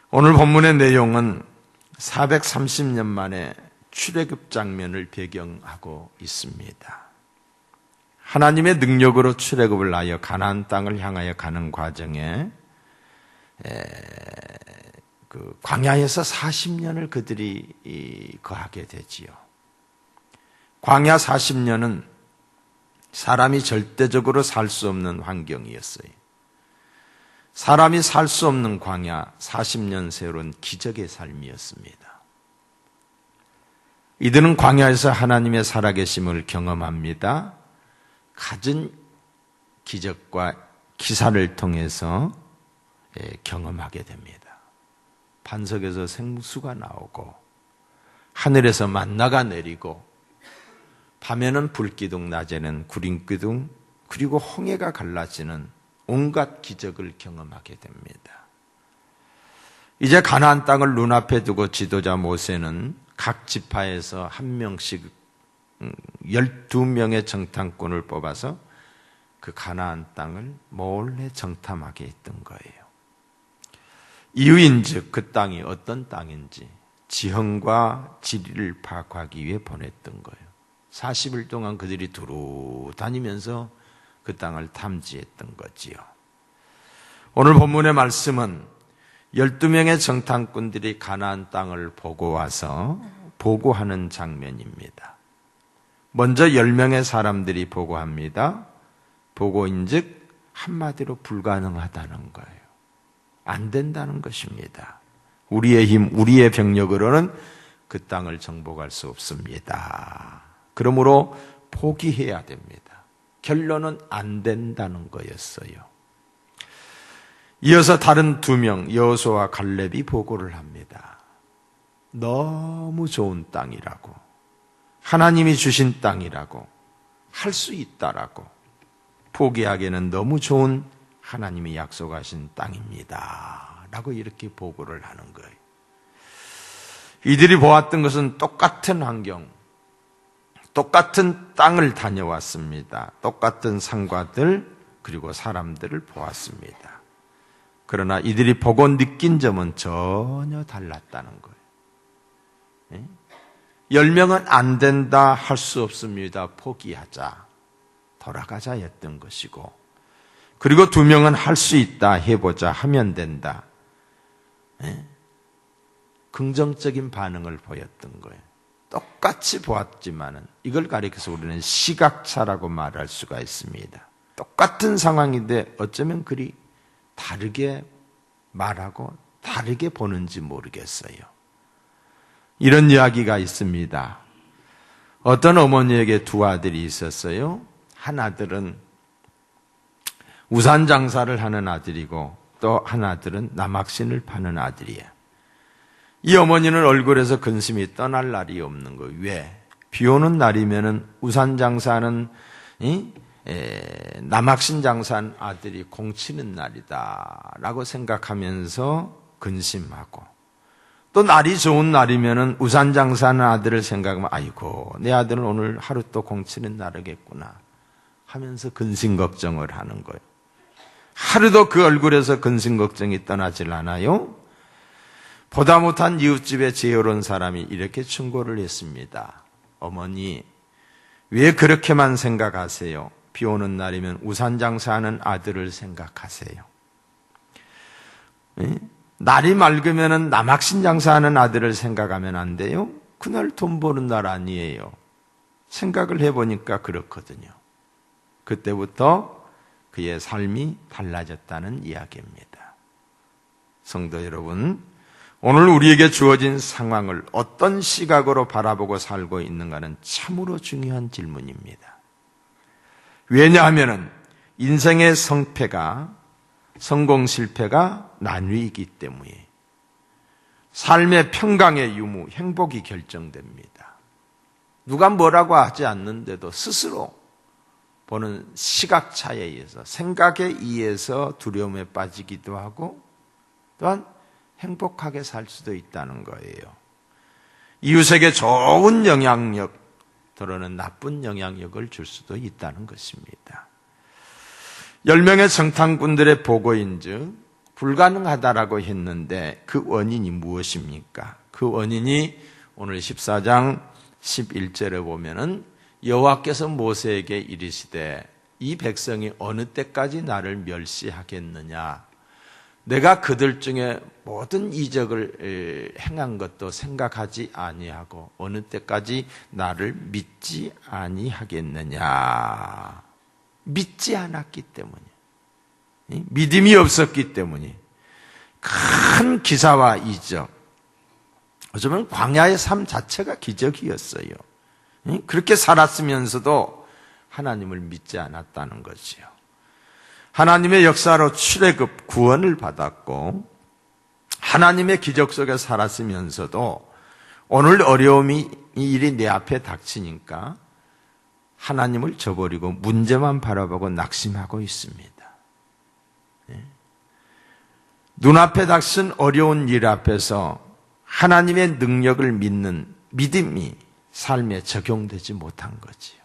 오늘 본문의 내용은 430년 만에 출애굽 장면을 배경하고 있습니다. 하나님의 능력으로 출애굽을 하여 가나안 땅을 향하여 가는 과정에 그 광야에서 40년을 그들이 거하게 되지요. 광야 40년은 사람이 절대적으로 살 수 없는 환경이었어요. 사람이 살 수 없는 광야 40년 세월은 기적의 삶이었습니다. 이들은 광야에서 하나님의 살아계심을 경험합니다. 갖은 기적과 기사를 통해서 경험하게 됩니다. 반석에서 생수가 나오고 하늘에서 만나가 내리고 밤에는 불기둥, 낮에는 구름기둥, 그리고 홍해가 갈라지는 온갖 기적을 경험하게 됩니다. 이제 가나안 땅을 눈앞에 두고 지도자 모세는 각 지파에서 한 명씩 12명의 정탐꾼을 뽑아서 그 가나안 땅을 몰래 정탐하게 했던 거예요. 이유인즉 그 땅이 어떤 땅인지 지형과 지리를 파악하기 위해 보냈던 거예요. 40일 동안 그들이 두루 다니면서 그 땅을 탐지했던 거지요. 오늘 본문의 말씀은 12명의 정탐꾼들이 가나안 땅을 보고 와서 보고하는 장면입니다. 먼저 10명의 사람들이 보고합니다. 보고인즉 한마디로 불가능하다는 거예요. 안 된다는 것입니다. 우리의 힘, 우리의 병력으로는 그 땅을 정복할 수 없습니다. 그러므로 포기해야 됩니다. 결론은 안 된다는 거였어요. 이어서 다른 2명, 여호수아와 갈렙이 보고를 합니다. 너무 좋은 땅이라고, 하나님이 주신 땅이라고, 할 수 있다라고, 포기하기에는 너무 좋은 하나님이 약속하신 땅입니다 라고 이렇게 보고를 하는 거예요. 이들이 보았던 것은 똑같은 환경, 똑같은 땅을 다녀왔습니다. 똑같은 산과들 그리고 사람들을 보았습니다. 그러나 이들이 보고 느낀 점은 전혀 달랐다는 거예요. 10명은 안 된다, 할 수 없습니다, 포기하자, 돌아가자 였던 것이고, 그리고 2명은 할 수 있다, 해보자, 하면 된다, 긍정적인 반응을 보였던 거예요. 똑같이 보았지만은 이걸 가리켜서 우리는 시각차라고 말할 수가 있습니다. 똑같은 상황인데 어쩌면 그리 다르게 말하고 다르게 보는지 모르겠어요. 이런 이야기가 있습니다. 어떤 어머니에게 2 아들이 있었어요. 한 아들은 우산 장사를 하는 아들이고 또 한 아들은 남학신을 파는 아들이에요. 이 어머니는 얼굴에서 근심이 떠날 날이 없는 거예요. 왜? 비 오는 날이면은 우산 장사하는 남학신 장사한 아들이 공치는 날이다라고 생각하면서 근심하고, 또 날이 좋은 날이면은 우산 장사하는 아들을 생각하면 아이고 내 아들은 오늘 하루 또 공치는 날이겠구나 하면서 근심 걱정을 하는 거예요. 하루도 그 얼굴에서 근심 걱정이 떠나질 않아요. 보다 못한 이웃집에 지혜로운 사람이 이렇게 충고를 했습니다. 어머니, 왜 그렇게만 생각하세요? 비 오는 날이면 우산 장사하는 아들을 생각하세요. 날이 맑으면 남학신 장사하는 아들을 생각하면 안 돼요? 그날 돈 버는 날 아니에요. 생각을 해보니까 그렇거든요. 그때부터 그의 삶이 달라졌다는 이야기입니다. 성도 여러분, 오늘 우리에게 주어진 상황을 어떤 시각으로 바라보고 살고 있는가는 참으로 중요한 질문입니다. 왜냐하면 인생의 성공 실패가 나뉘기 때문에 삶의 평강의 유무, 행복이 결정됩니다. 누가 뭐라고 하지 않는데도 스스로 보는 시각차에 의해서, 생각에 의해서 두려움에 빠지기도 하고 또한 행복하게 살 수도 있다는 거예요. 이웃에게 좋은 영향력, 더러는 나쁜 영향력을 줄 수도 있다는 것입니다. 10명의 정탐꾼들의 보고인즉 불가능하다라고 했는데 그 원인이 무엇입니까? 그 원인이 오늘 14장 11절에 보면은 여호와께서 모세에게 이르시되 이 백성이 어느 때까지 나를 멸시하겠느냐? 내가 그들 중에 모든 이적을 행한 것도 생각하지 아니하고 어느 때까지 나를 믿지 아니하겠느냐? 믿지 않았기 때문에, 믿음이 없었기 때문에 큰 기사와 이적, 어쩌면 광야의 삶 자체가 기적이었어요. 그렇게 살았으면서도 하나님을 믿지 않았다는 거지요. 하나님의 역사로 출애굽 구원을 받았고 하나님의 기적 속에 살았으면서도 오늘 어려움이 이 일이 내 앞에 닥치니까 하나님을 저버리고 문제만 바라보고 낙심하고 있습니다. 눈앞에 닥친 어려운 일 앞에서 하나님의 능력을 믿는 믿음이 삶에 적용되지 못한 거지요.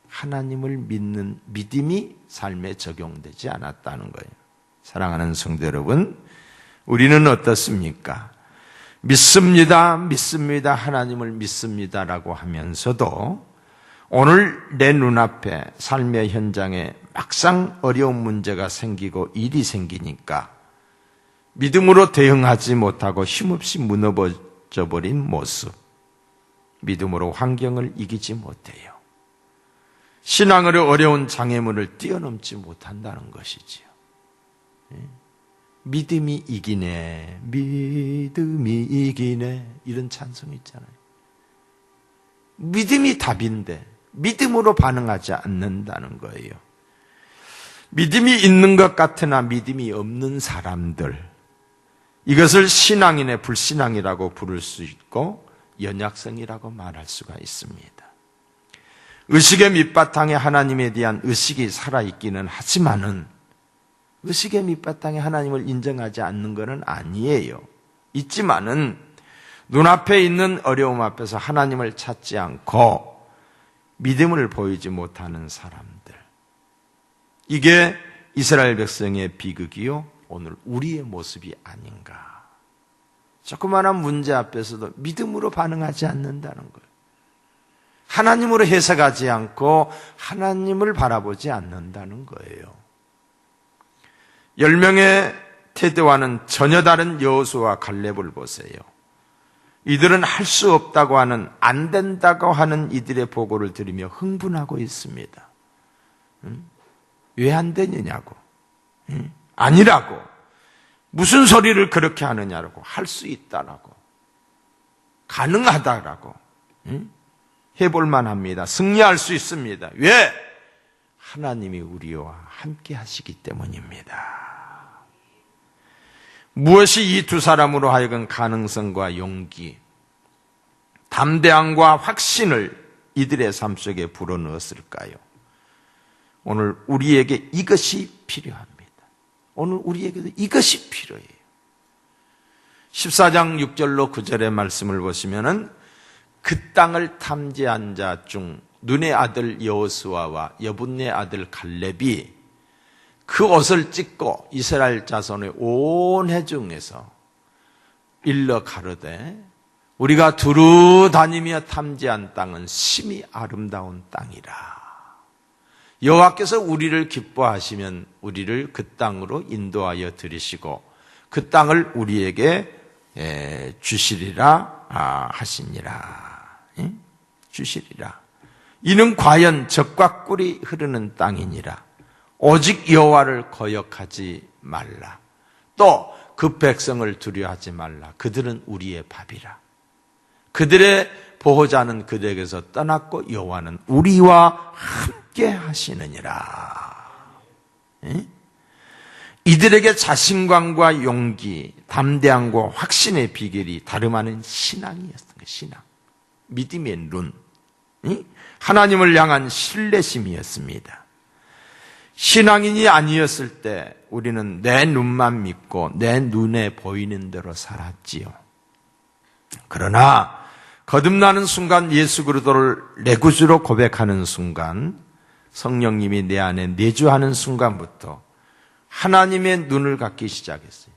하나님을 믿는 믿음이 삶에 적용되지 않았다는 거예요. 사랑하는 성도 여러분, 우리는 어떻습니까? 믿습니다, 믿습니다, 하나님을 믿습니다라고 하면서도 오늘 내 눈앞에 삶의 현장에 막상 어려운 문제가 생기고 일이 생기니까 믿음으로 대응하지 못하고 힘없이 무너져 버린 모습, 믿음으로 환경을 이기지 못해요. 신앙으로 어려운 장애물을 뛰어넘지 못한다는 것이지요. 믿음이 이기네, 믿음이 이기네, 이런 찬송이 있잖아요. 믿음이 답인데 믿음으로 반응하지 않는다는 거예요. 믿음이 있는 것 같으나 믿음이 없는 사람들, 이것을 신앙인의 불신앙이라고 부를 수 있고 연약성이라고 말할 수가 있습니다. 의식의 밑바탕에 하나님에 대한 의식이 살아있기는 하지만은 의식의 밑바탕에 하나님을 인정하지 않는 것은 아니에요. 있지만은 눈앞에 있는 어려움 앞에서 하나님을 찾지 않고 믿음을 보이지 못하는 사람들, 이게 이스라엘 백성의 비극이요, 오늘 우리의 모습이 아닌가. 조그마한 문제 앞에서도 믿음으로 반응하지 않는다는 거예요. 하나님으로 해석하지 않고 하나님을 바라보지 않는다는 거예요. 10명의 태도와는 전혀 다른 여호수아와 갈렙을 보세요. 이들은 할 수 없다고 하는, 안 된다고 하는 이들의 보고를 들으며 흥분하고 있습니다. 왜 안 되느냐고, 아니라고, 무슨 소리를 그렇게 하느냐라고, 할 수 있다라고, 가능하다라고, 해볼만 합니다. 승리할 수 있습니다. 왜? 하나님이 우리와 함께 하시기 때문입니다. 무엇이 이 두 사람으로 하여금 가능성과 용기, 담대함과 확신을 이들의 삶 속에 불어넣었을까요? 오늘 우리에게 이것이 필요합니다. 오늘 우리에게도 이것이 필요해요. 14장 6절로 9절의 말씀을 보시면은 그 땅을 탐지한 자 중 눈의 아들 여호수아와 여분의 아들 갈렙이 그 옷을 찢고 이스라엘 자손의 온 회중에서 일러 가로되 우리가 두루 다니며 탐지한 땅은 심히 아름다운 땅이라. 여호와께서 우리를 기뻐하시면 우리를 그 땅으로 인도하여 들이시고 그 땅을 우리에게 주시리라 하시니라. 주시리라. 이는 과연 젖과 꿀이 흐르는 땅이니라. 오직 여호와를 거역하지 말라. 또 그 백성을 두려워하지 말라. 그들은 우리의 밥이라. 그들의 보호자는 그들에게서 떠났고 여호와는 우리와 함께 하시느니라. 이들에게 자신감과 용기, 담대함과 확신의 비결이 다름 아닌 신앙이었던 거예요. 신앙, 믿음의 눈, 하나님을 향한 신뢰심이었습니다. 신앙인이 아니었을 때 우리는 내 눈만 믿고 내 눈에 보이는 대로 살았지요. 그러나 거듭나는 순간, 예수 그리스도를 내 구주로 고백하는 순간, 성령님이 내 안에 내주하는 순간부터 하나님의 눈을 갖기 시작했어요.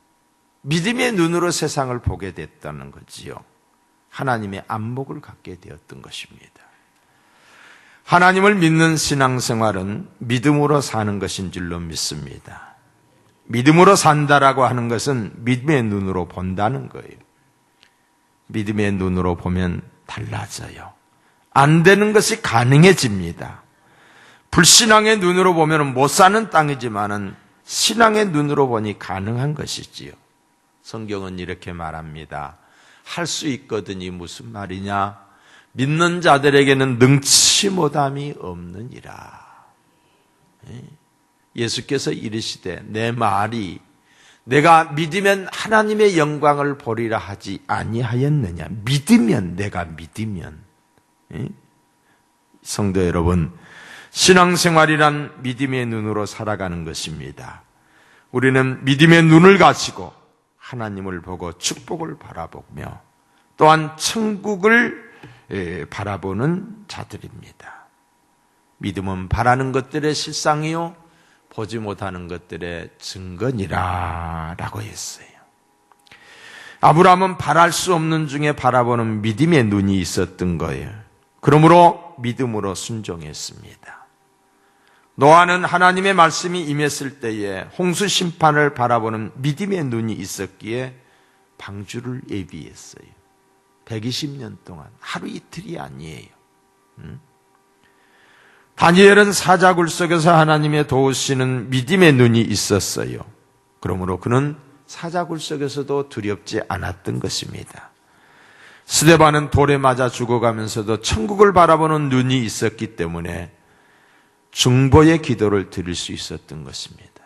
믿음의 눈으로 세상을 보게 됐다는 거지요. 하나님의 안목을 갖게 되었던 것입니다. 하나님을 믿는 신앙생활은 믿음으로 사는 것인 줄로 믿습니다. 믿음으로 산다라고 하는 것은 믿음의 눈으로 본다는 거예요. 믿음의 눈으로 보면 달라져요. 안 되는 것이 가능해집니다. 불신앙의 눈으로 보면 못 사는 땅이지만은 신앙의 눈으로 보니 가능한 것이지요. 성경은 이렇게 말합니다. 할 수 있거든이 무슨 말이냐? 믿는 자들에게는 능치 못함이 없느니라. 예수께서 이르시되 내 말이 내가 믿으면 하나님의 영광을 보리라 하지 아니하였느냐. 믿으면, 내가 믿으면. 성도 여러분, 신앙생활이란 믿음의 눈으로 살아가는 것입니다. 우리는 믿음의 눈을 가지고 하나님을 보고 축복을 바라보며 또한 천국을 바라보는 자들입니다. 믿음은 바라는 것들의 실상이요 보지 못하는 것들의 증거니라 라고 했어요. 아브라함은 바랄 수 없는 중에 바라보는 믿음의 눈이 있었던 거예요. 그러므로 믿음으로 순종했습니다. 노아는 하나님의 말씀이 임했을 때에 홍수 심판을 바라보는 믿음의 눈이 있었기에 방주를 예비했어요. 120년 동안 하루 이틀이 아니에요. 다니엘은 사자굴 속에서 하나님의 도우시는 믿음의 눈이 있었어요. 그러므로 그는 사자굴 속에서도 두렵지 않았던 것입니다. 스데반은 돌에 맞아 죽어가면서도 천국을 바라보는 눈이 있었기 때문에 중보의 기도를 드릴 수 있었던 것입니다.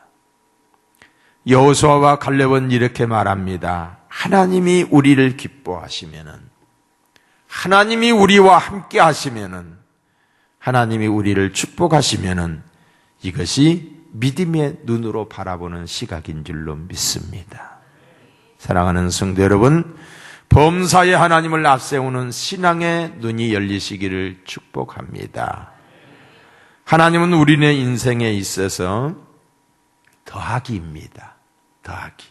여호수아와 갈렙은 이렇게 말합니다. 하나님이 우리를 기뻐하시면은, 하나님이 우리와 함께 하시면은, 하나님이 우리를 축복하시면은 이것이 믿음의 눈으로 바라보는 시각인 줄로 믿습니다. 사랑하는 성도 여러분, 범사에 하나님을 앞세우는 신앙의 눈이 열리시기를 축복합니다. 하나님은 우리의 인생에 있어서 더하기입니다. 더하기.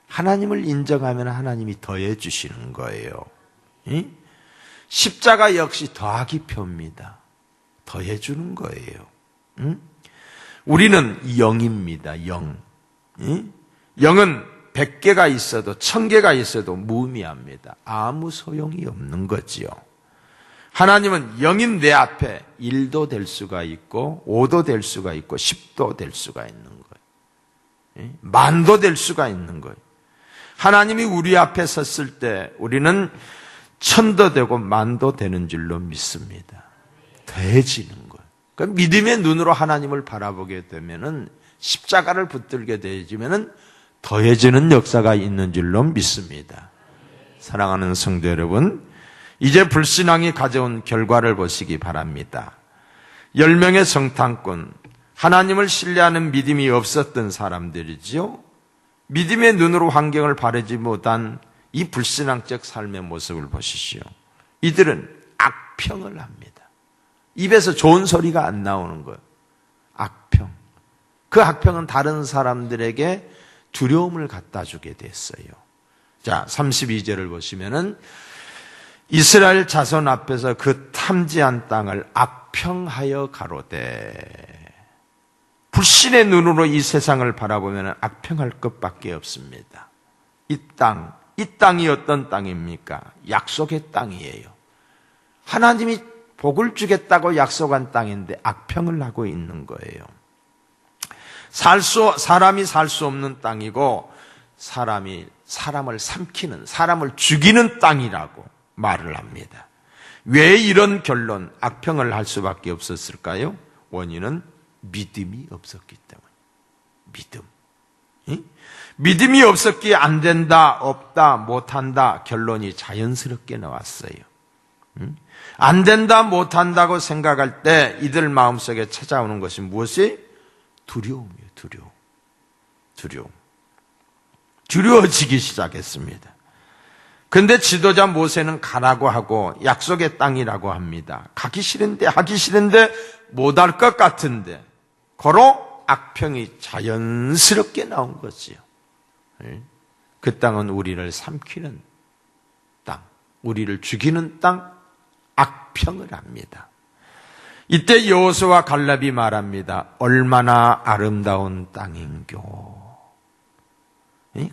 하나님을 인정하면 하나님이 더해 주시는 거예요. 십자가 역시 더하기 표입니다. 더해 주는 거예요. 우리는 영입니다. 영. 영은 100개가 있어도 1000개가 있어도 무의미합니다. 아무 소용이 없는 거지요. 하나님은 영인 내 앞에 1도 될 수가 있고 5도 될 수가 있고 10도 될 수가 있는 거예요. 만도 될 수가 있는 거예요. 하나님이 우리 앞에 섰을 때 우리는 1000도 되고 만도 되는 줄로 믿습니다. 더해지는 거예요. 그러니까 믿음의 눈으로 하나님을 바라보게 되면은 십자가를 붙들게 되지면은 더해지는 역사가 있는 줄로 믿습니다. 사랑하는 성도 여러분, 이제 불신앙이 가져온 결과를 보시기 바랍니다. 10명의 성탄꾼, 하나님을 신뢰하는 믿음이 없었던 사람들이지요. 믿음의 눈으로 환경을 바라지 못한 이 불신앙적 삶의 모습을 보시시오. 이들은 악평을 합니다. 입에서 좋은 소리가 안 나오는 거예요. 악평. 그 악평은 다른 사람들에게 두려움을 갖다 주게 됐어요. 자, 32절을 보시면은 이스라엘 자손 앞에서 그 탐지한 땅을 악평하여 가로되, 불신의 눈으로 이 세상을 바라보면 악평할 것밖에 없습니다. 이 땅이 어떤 땅입니까? 약속의 땅이에요. 하나님이 복을 주겠다고 약속한 땅인데 악평을 하고 있는 거예요. 사람이 살 수 없는 땅이고 사람을 삼키는, 사람을 죽이는 땅이라고 말을 합니다. 왜 이런 결론, 악평을 할 수밖에 없었을까요? 원인은 믿음이 없었기 때문에. 믿음. 믿음이 없었기에 안 된다, 없다, 못한다 결론이 자연스럽게 나왔어요. 안 된다, 못한다고 생각할 때 이들 마음속에 찾아오는 것이 무엇이? 두려움이에요. 두려움. 두려워지기 시작했습니다. 그런데 지도자 모세는 가라고 하고 약속의 땅이라고 합니다. 하기 싫은데 못할 것 같은데 고로 악평이 자연스럽게 나온 거지요. 그 땅은 우리를 삼키는 땅, 우리를 죽이는 땅, 악평을 합니다. 이때 여호수아와 갈렙이 말합니다. 얼마나 아름다운 땅인교.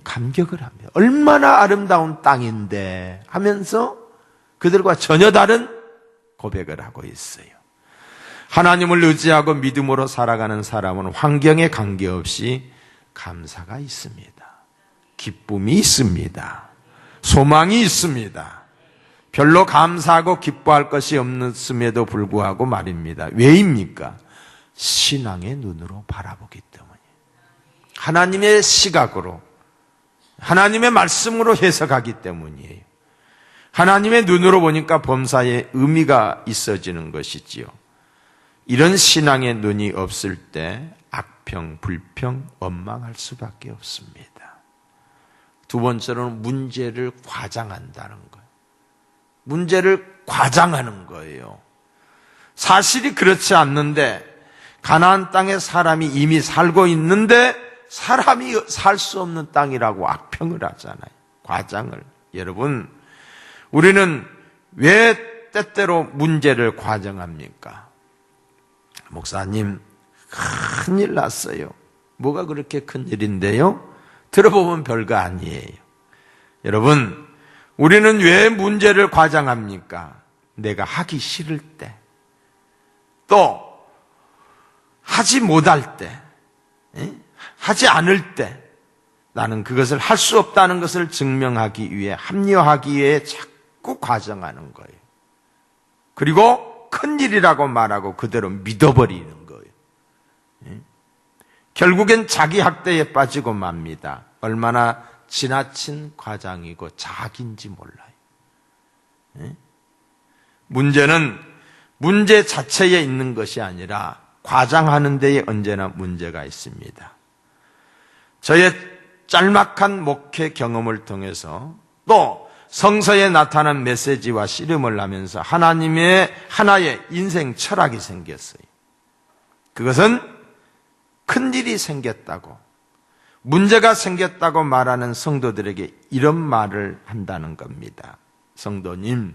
감격을 합니다. 얼마나 아름다운 땅인데 하면서 그들과 전혀 다른 고백을 하고 있어요. 하나님을 의지하고 믿음으로 살아가는 사람은 환경에 관계없이 감사가 있습니다. 기쁨이 있습니다. 소망이 있습니다. 별로 감사하고 기뻐할 것이 없음에도 불구하고 말입니다. 왜입니까? 신앙의 눈으로 바라보기 때문이에요. 하나님의 시각으로, 하나님의 말씀으로 해석하기 때문이에요. 하나님의 눈으로 보니까 범사에 의미가 있어지는 것이지요. 이런 신앙의 눈이 없을 때 악평, 불평, 원망할 수밖에 없습니다. 두 번째로는 문제를 과장한다는 거예요. 문제를 과장하는 거예요. 사실이 그렇지 않는데 가나안 땅에 사람이 이미 살고 있는데 사람이 살 수 없는 땅이라고 악평을 하잖아요. 과장을. 여러분, 우리는 왜 때때로 문제를 과장합니까? 목사님, 큰일 났어요. 뭐가 그렇게 큰일인데요? 들어보면 별거 아니에요. 여러분, 우리는 왜 문제를 과장합니까? 내가 하기 싫을 때, 또 하지 못할 때, 하지 않을 때, 나는 그것을 할 수 없다는 것을 증명하기 위해, 합리화하기 위해 자꾸 과장하는 거예요. 그리고 큰일이라고 말하고 그대로 믿어버리는 거예요. 결국엔 자기 학대에 빠지고 맙니다. 얼마나 지나친 과장이고 자학인지 몰라요. 문제는 문제 자체에 있는 것이 아니라 과장하는 데에 언제나 문제가 있습니다. 저의 짤막한 목회 경험을 통해서 또 성서에 나타난 메시지와 씨름을 하면서 하나님의 하나의 인생 철학이 생겼어요. 그것은 큰일이 생겼다고, 문제가 생겼다고 말하는 성도들에게 이런 말을 한다는 겁니다. 성도님,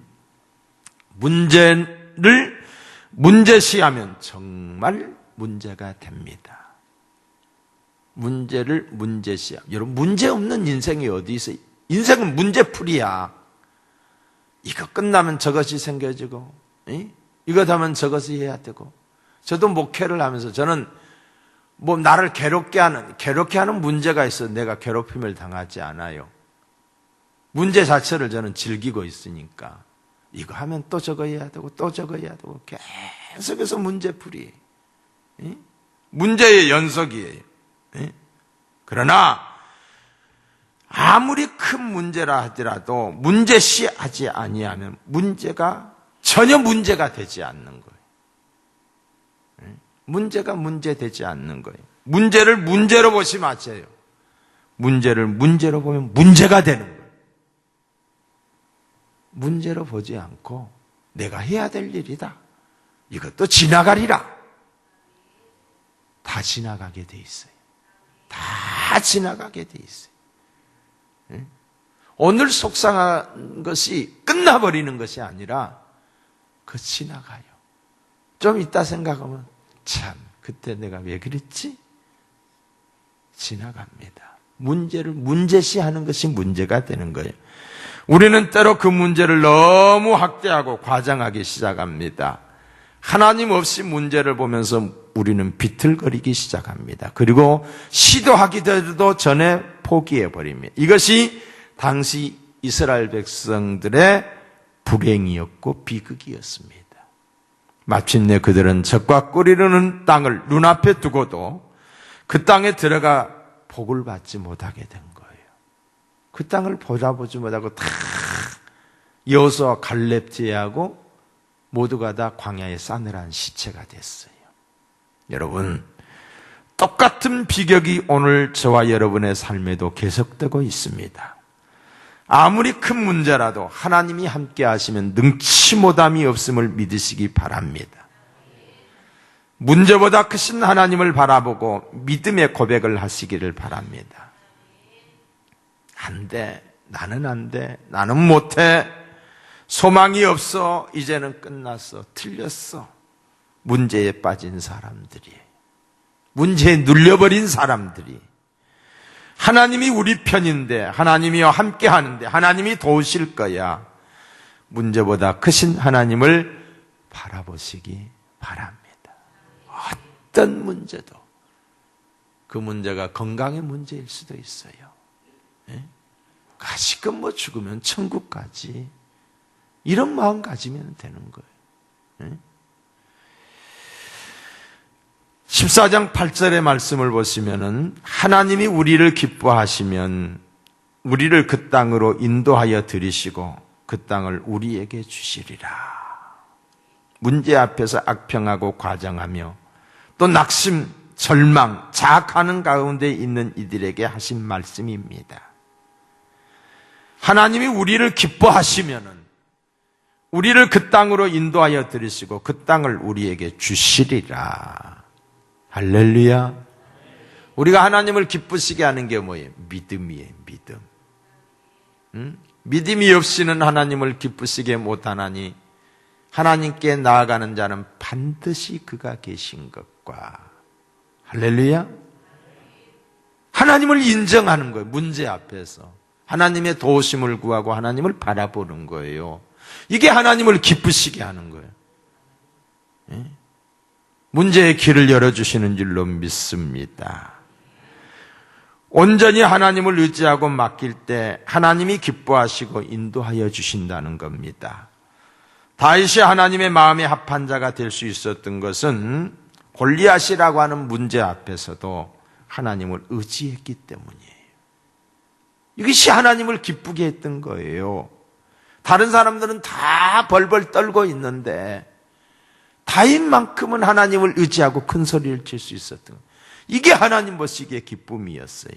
문제를 문제시하면 정말 문제가 됩니다. 문제를 문제시하. 여러분, 문제 없는 인생이 어디 있어요? 인생은 문제풀이야. 이거 끝나면 저것이 생겨지고, 이거 하면 저것이 해야 되고. 저도 목회를 하면서 저는 나를 괴롭게 하는 문제가 있어. 내가 괴롭힘을 당하지 않아요. 문제 자체를 저는 즐기고 있으니까. 이거 하면 또 저거 해야 되고, 또 저거 해야 되고, 계속해서 문제풀이. 문제의 연속이에요. 그러나, 아무리 큰 문제라 하더라도, 문제시하지 아니하면 문제가 전혀 문제가 되지 않는 거예요. 문제가 문제되지 않는 거예요. 문제를 문제로 보지 마세요. 문제를 문제로 보면 문제가 되는 거예요. 문제로 보지 않고 내가 해야 될 일이다. 이것도 지나가리라. 다 지나가게 돼 있어요. 다 지나가게 돼 있어요. 오늘 속상한 것이 끝나버리는 것이 아니라 그 지나가요. 좀 이따 생각하면 참, 그때 내가 왜 그랬지? 지나갑니다. 문제를 문제시하는 것이 문제가 되는 거예요. 우리는 때로 그 문제를 너무 확대하고 과장하기 시작합니다. 하나님 없이 문제를 보면서 우리는 비틀거리기 시작합니다. 그리고 시도하기도 전에 포기해버립니다. 이것이 당시 이스라엘 백성들의 불행이었고 비극이었습니다. 마침내 그들은 적과 꿀이르는 땅을 눈앞에 두고도 그 땅에 들어가 복을 받지 못하게 된 거예요. 그 땅을 보지 못하고 다 여호수아와 갈렙 제하고 모두가 다 광야에 싸늘한 시체가 됐어요. 여러분, 똑같은 비극이 오늘 저와 여러분의 삶에도 계속되고 있습니다. 아무리 큰 문제라도 하나님이 함께 하시면 능치 못함이 없음을 믿으시기 바랍니다. 문제보다 크신 하나님을 바라보고 믿음의 고백을 하시기를 바랍니다. 안 돼. 나는 안 돼. 나는 못해. 소망이 없어. 이제는 끝났어. 틀렸어. 문제에 빠진 사람들이, 문제에 눌려버린 사람들이, 하나님이 우리 편인데, 하나님이와 함께 하는데, 하나님이 도우실 거야. 문제보다 크신 하나님을 바라보시기 바랍니다. 어떤 문제도 그 문제가 건강의 문제일 수도 있어요. 가시껏 뭐 죽으면 천국 가지. 이런 마음 가지면 되는 거예요. 14장 8절의 말씀을 보시면은 하나님이 우리를 기뻐하시면 우리를 그 땅으로 인도하여 들이시고 그 땅을 우리에게 주시리라. 문제 앞에서 악평하고 과장하며 또 낙심, 절망, 자학하는 가운데 있는 이들에게 하신 말씀입니다. 하나님이 우리를 기뻐하시면은 우리를 그 땅으로 인도하여 들이시고 그 땅을 우리에게 주시리라. 할렐루야. 우리가 하나님을 기쁘시게 하는 게 뭐예요? 믿음이에요. 믿음. 믿음이 없이는 하나님을 기쁘시게 못하나니 하나님께 나아가는 자는 반드시 그가 계신 것과, 할렐루야. 하나님을 인정하는 거예요. 문제 앞에서 하나님의 도우심을 구하고 하나님을 바라보는 거예요. 이게 하나님을 기쁘시게 하는 거예요. 문제의 길을 열어주시는 줄로 믿습니다. 온전히 하나님을 의지하고 맡길 때 하나님이 기뻐하시고 인도하여 주신다는 겁니다. 다윗이 하나님의 마음에 합한 자가 될 수 있었던 것은 골리앗이라고 하는 문제 앞에서도 하나님을 의지했기 때문이에요. 이것이 하나님을 기쁘게 했던 거예요. 다른 사람들은 다 벌벌 떨고 있는데 다윗만큼은 하나님을 의지하고 큰 소리를 칠 수 있었던 거예요. 이게 하나님 보시기에 기쁨이었어요.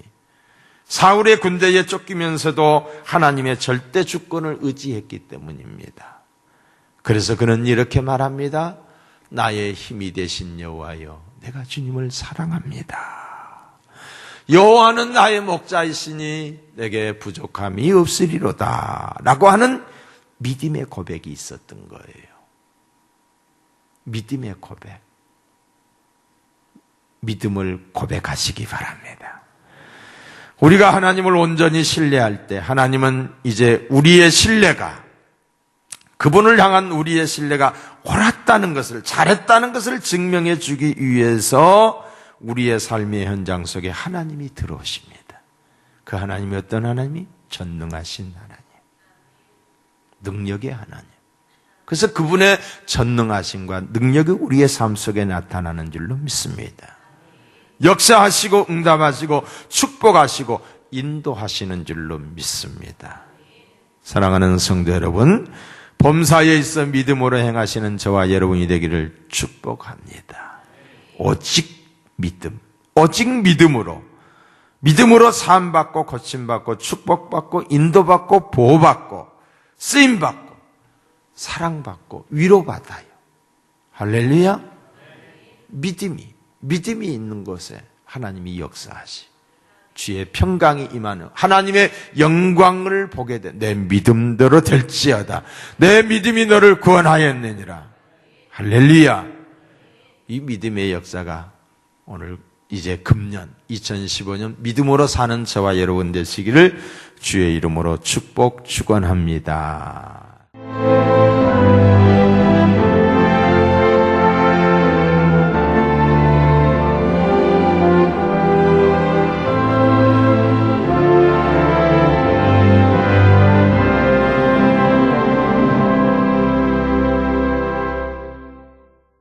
사울의 군대에 쫓기면서도 하나님의 절대 주권을 의지했기 때문입니다. 그래서 그는 이렇게 말합니다. 나의 힘이 되신 여호와여, 내가 주님을 사랑합니다. 여호와는 나의 목자이시니 내게 부족함이 없으리로다 라고 하는 믿음의 고백이 있었던 거예요. 믿음의 고백. 믿음을 고백하시기 바랍니다. 우리가 하나님을 온전히 신뢰할 때 하나님은 이제 우리의 신뢰가, 그분을 향한 우리의 신뢰가 옳았다는 것을, 잘했다는 것을 증명해 주기 위해서 우리의 삶의 현장 속에 하나님이 들어오십니다. 그 하나님이 어떤 하나님이? 전능하신 하나님, 능력의 하나님. 그래서 그분의 전능하심과 능력이 우리의 삶 속에 나타나는 줄로 믿습니다. 역사하시고 응답하시고 축복하시고 인도하시는 줄로 믿습니다. 사랑하는 성도 여러분, 범사에 있어 믿음으로 행하시는 저와 여러분이 되기를 축복합니다. 오직 믿음, 오직 믿음으로 사함받고 고침받고 축복받고 인도받고 보호받고 쓰임받고 사랑받고 위로받아요. 할렐루야. 믿음이 있는 곳에 하나님이 역사하시, 주의 평강이 임하는, 하나님의 영광을 보게 돼. 내 믿음대로 될지어다. 내 믿음이 너를 구원하였느니라. 할렐루야. 이 믿음의 역사가 오늘 이제 금년 2015년 믿음으로 사는 저와 여러분 되시기를 주의 이름으로 축복합니다.